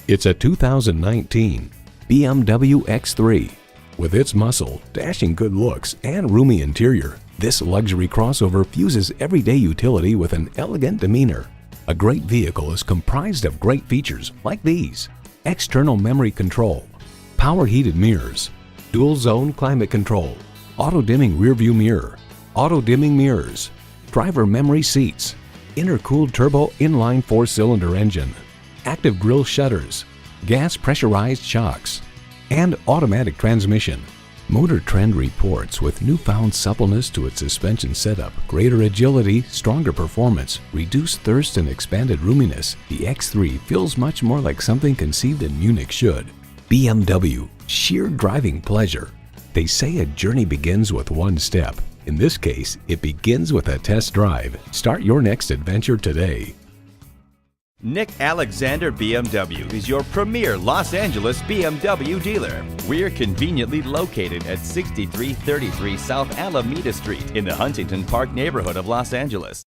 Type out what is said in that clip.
It's a 2019 BMW X3. With its muscle, dashing good looks, and roomy interior, this luxury crossover fuses everyday utility with an elegant demeanor. A great vehicle is comprised of great features like these: external memory control, power heated mirrors, dual zone climate control, auto dimming rearview mirror, auto dimming mirrors, driver memory seats, intercooled turbo inline 4-cylinder engine, active grille shutters, gas pressurized shocks, and automatic transmission. Motor Trend reports with newfound suppleness to its suspension setup, greater agility, stronger performance, reduced thirst, and expanded roominess, the X3 feels much more like something conceived in Munich should. BMW, sheer driving pleasure. They say a journey begins with one step. In this case, it begins with a test drive. Start your next adventure today. Nick Alexander BMW is your premier Los Angeles BMW dealer. We're conveniently located at 6333 South Alameda Street in the Huntington Park neighborhood of Los Angeles.